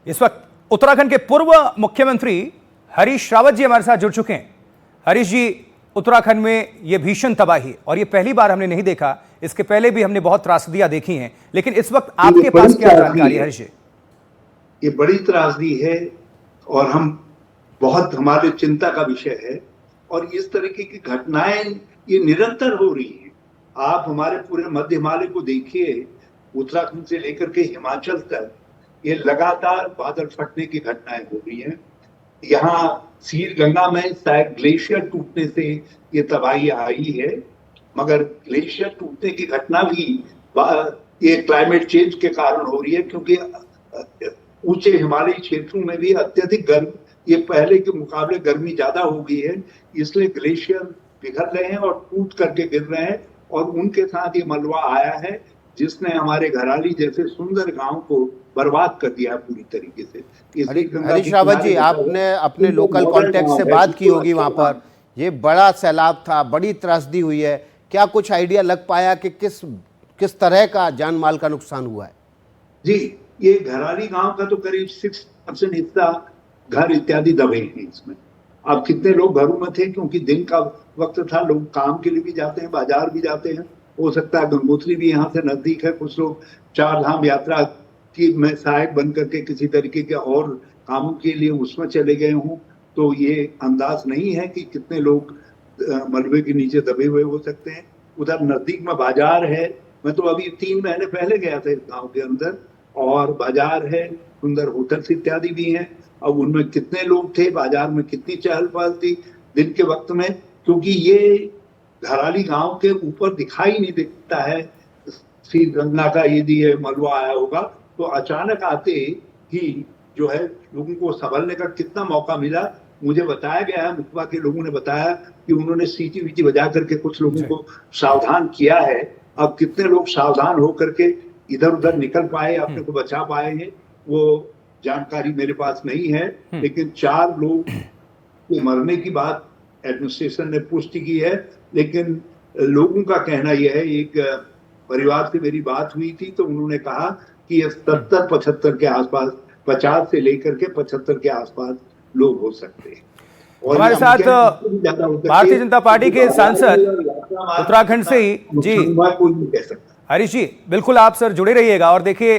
इस वक्त उत्तराखंड के पूर्व मुख्यमंत्री हरीश रावत जी हमारे साथ जुड़ चुके हैं। हरीश जी, उत्तराखंड में यह भीषण तबाही और ये पहली बार हमने नहीं देखा, इसके पहले भी हमने बहुत त्रासदियां देखी हैं, लेकिन इस वक्त आपके पास क्या जानकारी है हरीश जी? ये बड़ी त्रासदी है और हमारे चिंता का विषय है और इस तरीके की घटनाएं ये निरंतर हो रही हैं। आप हमारे पूरे मध्य हिमालय को देखिए, उत्तराखंड से लेकर के हिमाचल तक ये लगातार बादल फटने की घटनाएं हो रही हैं। यहाँ सीर गंगा में शायद ग्लेशियर टूटने से ये तबाही आई है, मगर ग्लेशियर टूटने की घटना भी ये क्लाइमेट चेंज के कारण हो रही है, क्योंकि ऊंचे हिमालयी क्षेत्रों में भी अत्यधिक गर्म, ये पहले के मुकाबले गर्मी ज्यादा हो गई है, इसलिए ग्लेशियर पिघल रहे हैं और टूट करके गिर रहे हैं और उनके साथ ये मलबा आया है जिसने हमारे घराली जैसे सुंदर गांव को बर्बाद कर दिया पूरी तरीके से। हरीश रावत जी, आपने अपने लोकल कॉन्टेक्स्ट से बात की होगी, वहां पर ये बड़ा सैलाब था, बड़ी त्रासदी हुई है, क्या कुछ आइडिया लग पाया कि किस तरह का जान माल का नुकसान हुआ है? जी, ये घराली गांव का तो करीब 6% हिस्सा घर इत्यादि दबे हैं इसमें। अब कितने लोग घरों में थे, क्योंकि दिन का वक्त था, लोग काम के लिए भी जाते हैं, बाजार भी जाते हैं, हो सकता है गंगोत्री भी यहाँ से नजदीक है, कुछ लोग चार धाम यात्रा की में सहायक बन करके किसी तरीके के और कामों के लिए उसमें चले गए हों, तो ये अंदाज नहीं है कि कितने लोग मलबे के नीचे दबे हुए हो सकते हैं। उधर नजदीक में बाजार है, मैं तो अभी 3 महीने पहले गया था इस गाँव के अंदर, और बाजार है, सुंदर होटल्स इत्यादि भी हैं। अब उनमें कितने लोग थे, बाजार में कितनी चहल पहल थी दिन के वक्त में, क्योंकि ये घराली गांव के ऊपर दिखाई नहीं देता है सीर गंगा का यदि ये मलबा आया होगा, तो अचानक आते ही जो है लोगों को संभलने का कितना मौका मिला। मुझे बताया गया है, मुखबा के लोगों ने बताया कि उन्होंने सीटी वीटी बजा करके कुछ लोगों को सावधान किया है। अब कितने लोग सावधान होकर के इधर उधर निकल पाए, अपने को बचा पाए हैं, वो जानकारी मेरे पास नहीं है, लेकिन 4 लोग के मरने की बात एडमिनिस्ट्रेशन ने पुष्टि की है। लेकिन लोगों का कहना यह है, एक परिवार से मेरी बात हुई थी तो उन्होंने कहा कि ये 70-75 के आसपास, 50 से लेकर के 75 के आसपास लोग हो सकते हैं। हमारे साथ भारतीय जनता पार्टी के सांसद उत्तराखंड से ही जी कोई नहीं कह सकता। हरीश जी, बिल्कुल आप सर जुड़े रहिएगा, और देखिए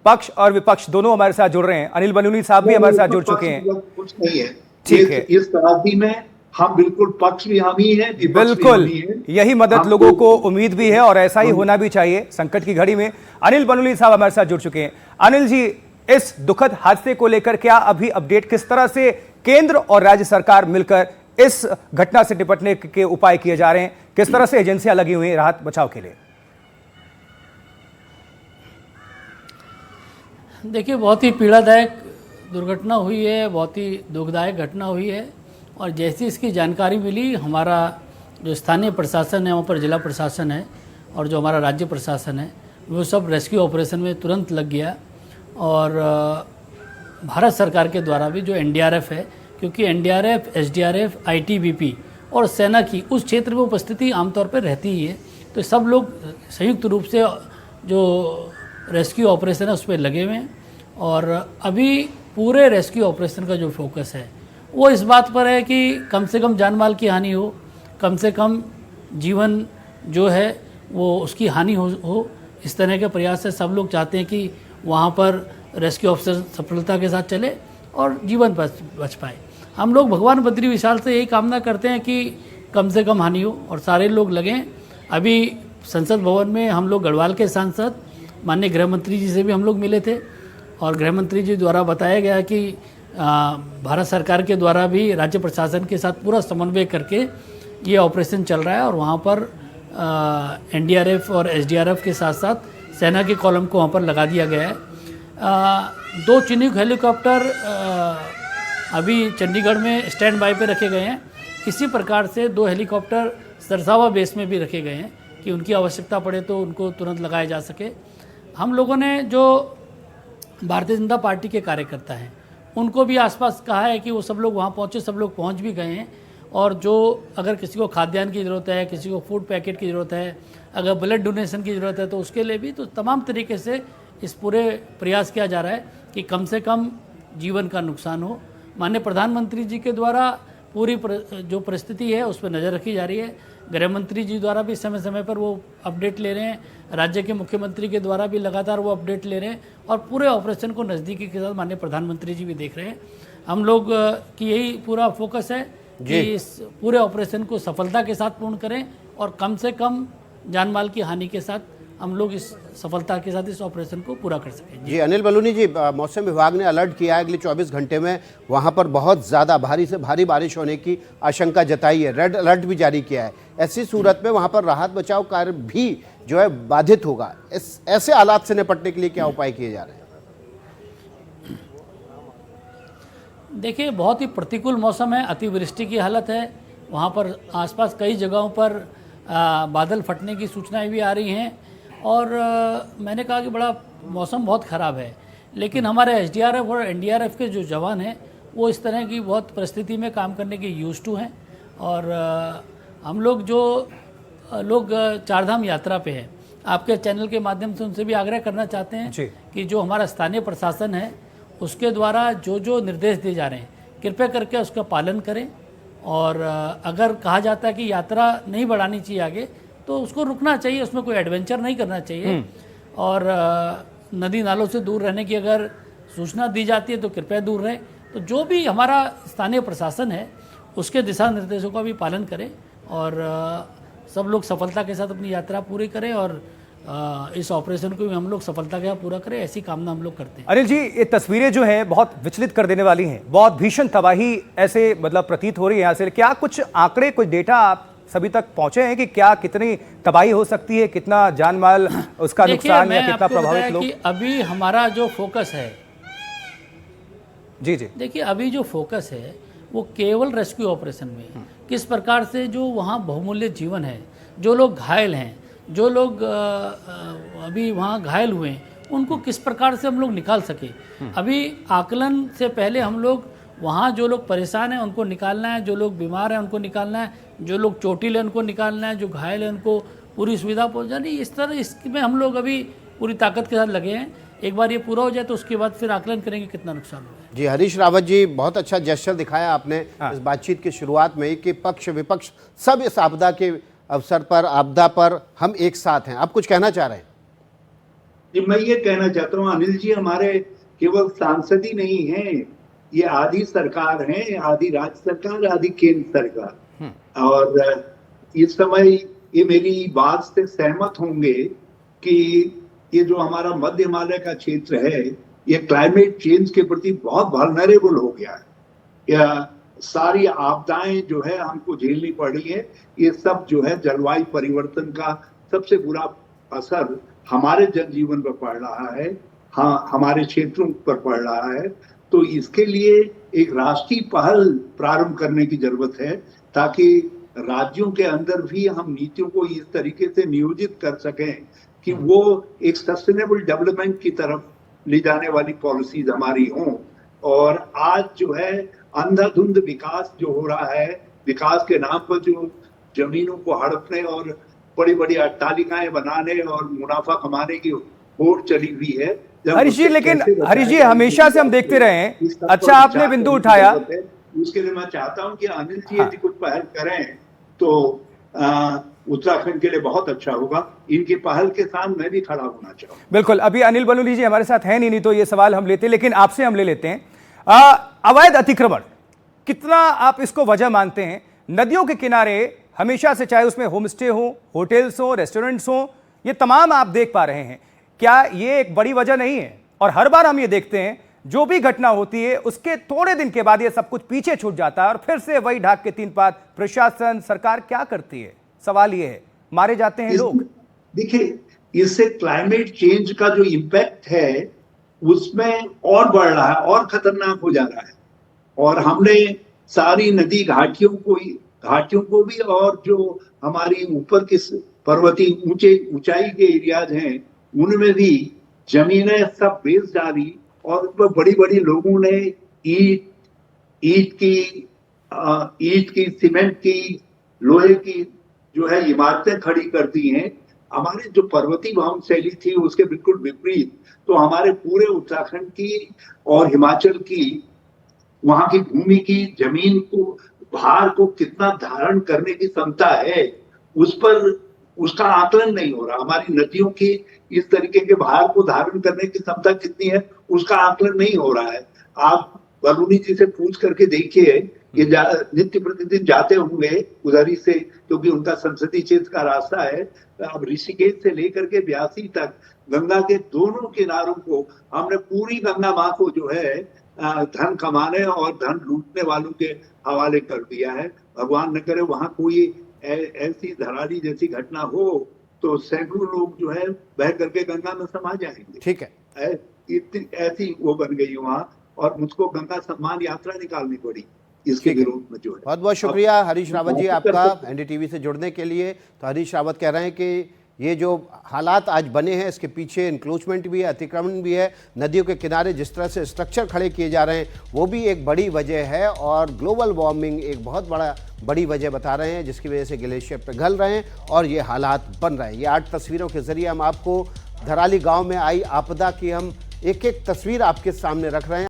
पक्ष और विपक्ष दोनों हमारे साथ जुड़ रहे हैं। अनिल बलूनी साहब भी हमारे साथ जुड़ चुके हैं। कुछ नहीं है, ठीक है, इस तराजदी में हम बिल्कुल पक्ष भी हम ही हैं, बिल्कुल यही मदद लोगों को उम्मीद भी है और ऐसा ही होना भी चाहिए संकट की घड़ी में। अनिल बलूनी साहब हमारे साथ जुड़ चुके हैं। अनिल जी, इस दुखद हादसे को लेकर क्या अभी अपडेट, किस तरह से केंद्र और राज्य सरकार मिलकर इस घटना से निपटने के उपाय किए जा रहे हैं, किस तरह से एजेंसियां लगी हुई हैं राहत बचाव के लिए? देखिए, बहुत ही पीड़ादायक दुर्घटना हुई है, बहुत ही दुखदायक घटना हुई है, और जैसी इसकी जानकारी मिली, हमारा जो स्थानीय प्रशासन है, वहाँ पर जिला प्रशासन है और जो हमारा राज्य प्रशासन है, वो सब रेस्क्यू ऑपरेशन में तुरंत लग गया। और भारत सरकार के द्वारा भी जो एनडीआरएफ है, क्योंकि एनडीआरएफ, एसडीआरएफ, आईटीबीपी और सेना की उस क्षेत्र में उपस्थिति आमतौर पर रहती ही है, तो सब लोग संयुक्त रूप से जो रेस्क्यू ऑपरेशन है उस पर लगे हुए हैं। और अभी पूरे रेस्क्यू ऑपरेशन का जो फोकस है वो इस बात पर है कि कम से कम जान माल की हानि हो, कम से कम जीवन जो है वो उसकी हानि हो। इस तरह के प्रयास से सब लोग चाहते हैं कि वहाँ पर रेस्क्यू ऑपरेशन सफलता के साथ चले और जीवन बच पाए। हम लोग भगवान बद्री विशाल से यही कामना करते हैं कि कम से कम हानि हो और सारे लोग लगें। अभी संसद भवन में हम लोग गढ़वाल के सांसद माननीय गृह मंत्री जी से भी हम लोग मिले थे, और गृह मंत्री जी द्वारा बताया गया कि भारत सरकार के द्वारा भी राज्य प्रशासन के साथ पूरा समन्वय करके ये ऑपरेशन चल रहा है, और वहाँ पर एनडीआरएफ और एसडीआरएफ के साथ साथ सेना के कॉलम को वहाँ पर लगा दिया गया है। 2 चिनूक हेलीकॉप्टर अभी चंडीगढ़ में स्टैंड बाय पे रखे गए हैं। इसी प्रकार से 2 हेलीकॉप्टर सरसावा बेस में भी रखे गए हैं कि उनकी आवश्यकता पड़े तो उनको तुरंत लगाया जा सके। हम लोगों ने जो भारतीय जनता पार्टी के कार्यकर्ता हैं उनको भी आसपास कहा है कि वो सब लोग वहाँ पहुँचे, सब लोग पहुँच भी गए हैं, और जो अगर किसी को खाद्यान्न की ज़रूरत है, किसी को फूड पैकेट की ज़रूरत है, अगर ब्लड डोनेशन की ज़रूरत है तो उसके लिए भी, तो तमाम तरीके से इस पूरे प्रयास किया जा रहा है कि कम से कम जीवन का नुकसान हो। माननीय प्रधानमंत्री जी के द्वारा पूरी जो परिस्थिति है उस पर नज़र रखी जा रही है। गृह मंत्री जी द्वारा भी समय समय पर वो अपडेट ले रहे हैं, राज्य के मुख्यमंत्री के द्वारा भी लगातार वो अपडेट ले रहे हैं और पूरे ऑपरेशन को नज़दीकी के साथ माननीय प्रधानमंत्री जी भी देख रहे हैं। हम लोग की यही पूरा फोकस है कि इस पूरे ऑपरेशन को सफलता के साथ पूर्ण करें और कम से कम जान माल की हानि के साथ हम लोग इस सफलता के साथ इस ऑपरेशन को पूरा कर सकें। जी अनिल बलूनी जी, मौसम विभाग ने अलर्ट किया है अगले 24 घंटे में वहां पर बहुत ज़्यादा भारी से भारी बारिश होने की आशंका जताई है, रेड अलर्ट भी जारी किया है। ऐसी सूरत में वहां पर राहत बचाव कार्य भी जो है बाधित होगा। ऐसे हालात से निपटने के लिए क्या उपाय किए जा रहे हैं? देखिए, बहुत ही प्रतिकूल मौसम है, अतिवृष्टि की हालत है। वहाँ पर आसपास कई जगहों पर बादल फटने की सूचनाएं भी आ रही हैं और मैंने कहा कि बड़ा मौसम बहुत ख़राब है, लेकिन हमारे एसडीआरएफ और एनडीआरएफ के जो जवान हैं वो इस तरह की बहुत परिस्थिति में काम करने के यूज्ड टू हैं। और हम लोग जो लोग चारधाम यात्रा पे हैं, आपके चैनल के माध्यम से उनसे भी आग्रह करना चाहते हैं कि जो हमारा स्थानीय प्रशासन है उसके द्वारा जो जो निर्देश दिए जा रहे हैं कृपया करके उसका पालन करें। और अगर कहा जाता है कि यात्रा नहीं बढ़ानी चाहिए आगे, तो उसको रुकना चाहिए, उसमें कोई एडवेंचर नहीं करना चाहिए। और नदी नालों से दूर रहने की अगर सूचना दी जाती है तो कृपया दूर रहें। तो जो भी हमारा स्थानीय प्रशासन है उसके दिशा निर्देशों का भी पालन करें और सब लोग सफलता के साथ अपनी यात्रा पूरी करें और इस ऑपरेशन को भी हम लोग सफलता के साथ पूरा करें, ऐसी कामना हम लोग करते हैं। अनिल जी, ये तस्वीरें जो हैं बहुत विचलित कर देने वाली हैं, बहुत भीषण तबाही ऐसे मतलब प्रतीत हो रही है यहाँ से। क्या कुछ आंकड़े, कुछ डेटा आप सभी तक पहुंचे हैं कि क्या कितनी तबाही हो सकती है, कितना जान माल उसका नुकसान या कितना प्रभावित लोग? अभी हमारा जो फोकस है, जी, देखिए अभी जो फोकस है वो केवल रेस्क्यू ऑपरेशन में है। किस प्रकार से जो वहाँ बहुमूल्य जीवन है, जो लोग घायल हैं, जो लोग अभी वहाँ घायल हुए हैं, उनको किस प्रकार से हम लोग निकाल सके। अभी आकलन से पहले हम लोग वहाँ जो लोग परेशान हैं उनको निकालना है, जो लोग बीमार हैं उनको निकालना है, जो लोग चोटिल हैं उनको निकालना है, जो घायल हैं उनको पूरी सुविधा पहुँचानी। इस तरह इसमें हम लोग अभी पूरी ताकत के साथ लगे हैं। एक बार ये पूरा हो जाए तो उसके बाद फिर आकलन करेंगे कितना नुकसान हुआ है। जी हरीश रावत जी, बहुत अच्छा जेस्चर दिखाया आपने इस बातचीत की शुरुआत में कि पक्ष विपक्ष सब इस आपदा के अवसर पर, आपदा पर हम एक साथ हैं। आप कुछ कहना चाह रहे हैं? जी, मैं ये कहना चाहता हूँ अनिल जी, हमारे केवल सांसद ही नहीं हैं, ये आधी सरकार है, आधी राज्य सरकार, आधी केंद्र सरकार। और इस समय ये मेरी बात से सहमत होंगे कि ये जो हमारा मध्य हिमालय का क्षेत्र है ये क्लाइमेट चेंज के प्रति बहुत वल्नरेबल हो गया है। या सारी आपदाएं जो है हमको झेलनी पड़ी है, ये सब जो है जलवायु परिवर्तन का सबसे बुरा असर हमारे जनजीवन पर पड़ रहा है, हाँ हमारे क्षेत्रों पर पड़ रहा है। तो इसके लिए एक राष्ट्रीय पहल प्रारंभ करने की जरूरत है ताकि राज्यों के अंदर भी हम नीतियों को इस तरीके से नियोजित कर सकें कि वो एक सस्टेनेबल डेवलपमेंट की तरफ ले जाने वाली पॉलिसीज हमारी हों। और आज जो है अंधाधुंध विकास जो हो रहा है, विकास के नाम पर जो जमीनों को हड़पने और बड़ी बड़ी अट्टालिकाएं बनाने और मुनाफा कमाने की होड़ चली हुई है। हरीश जी, लेकिन हरीश जी हमेशा से हम देखते रहे हैं, अच्छा आपने बिंदु उठाया, उसके लिए मैं चाहता हूं कि अनिल जी यदि कुछ पहल करें तो उत्तराखंड के लिए बहुत अच्छा होगा। इनकी पहल के साथ मैं भी खड़ा होना चाहूंगा। बिल्कुल, अभी अनिल बलूनी जी हमारे साथ हैं नहीं तो ये सवाल हम लेते, लेकिन आपसे हम ले लेते हैं। अवैध अतिक्रमण कितना आप इसको वजह मानते हैं? नदियों के किनारे हमेशा से, चाहे उसमें होम स्टे हो, होटल्स हो, रेस्टोरेंट्स हो, ये तमाम आप देख पा रहे हैं, क्या ये एक बड़ी वजह नहीं है? और हर बार हम ये देखते हैं जो भी घटना होती है उसके थोड़े दिन के बाद ये सब कुछ पीछे छूट जाता है और फिर से वही ढाक के तीन पात। प्रशासन, सरकार क्या करती है? सवाल ये है, मारे जाते हैं लोग। देखिए, इससे क्लाइमेट चेंज का जो इम्पैक्ट है उसमें और बढ़ रहा है और खतरनाक हो जा रहा है। और हमने सारी नदी घाटियों को भी और जो हमारी ऊपर की पर्वतीय ऊंचाई के एरियाज हैं उनमें भी जमीनें सब बेच डाली और उन पर बड़ी बड़ी लोगों ने ईट की, सीमेंट की, लोहे की जो है इमारतें खड़ी कर दी हैं, हमारे जो पर्वतीय भवन शैली थी उसके बिल्कुल विपरीत। तो हमारे पूरे उत्तराखंड की और हिमाचल की, वहां की भूमि की, जमीन को, भार को कितना धारण करने की क्षमता है, उस पर उसका आकलन नहीं हो रहा। हमारी नदियों की इस तरीके के भार को धारण करने की क्षमता कितनी है, उसका आकलन नहीं हो रहा है। आप बलूनी जी से पूछ करके देखिए कि नित्य प्रतिदिन जाते होंगे उधर ही से, क्योंकि उनका संसदीय क्षेत्र का रास्ता है। अब ऋषिकेश से लेकर के ब्यासी तक गंगा के दोनों किनारों को हमने पूरी गंगा माँ को जो है धन कमाने और धन लूटने वालों के हवाले कर दिया है। भगवान न करे वहां कोई ऐसी धराली जैसी घटना हो तो सैकड़ों लोग जो है बह करके गंगा में समा जाएंगे। ठीक है, इतनी ऐसी वो बन गई वहां, और मुझको गंगा सम्मान यात्रा निकालनी पड़ी इसके विरोध में जो है। बहुत बहुत शुक्रिया हरीश रावत जी आपका एनडीटीवी से जुड़ने के लिए। तो हरीश रावत कह रहे हैं कि ये जो हालात आज बने हैं इसके पीछे इंक्रोचमेंट भी है, अतिक्रमण भी है, नदियों के किनारे जिस तरह से स्ट्रक्चर खड़े किए जा रहे हैं वो भी एक बड़ी वजह है, और ग्लोबल वार्मिंग एक बहुत बड़ी वजह बता रहे हैं जिसकी वजह से ग्लेशियर पिघल रहे हैं और ये हालात बन रहे हैं। ये 8 तस्वीरों के जरिए हम आपको धराली गाँव में आई आपदा की हम एक एक तस्वीर आपके सामने रख रहे हैं।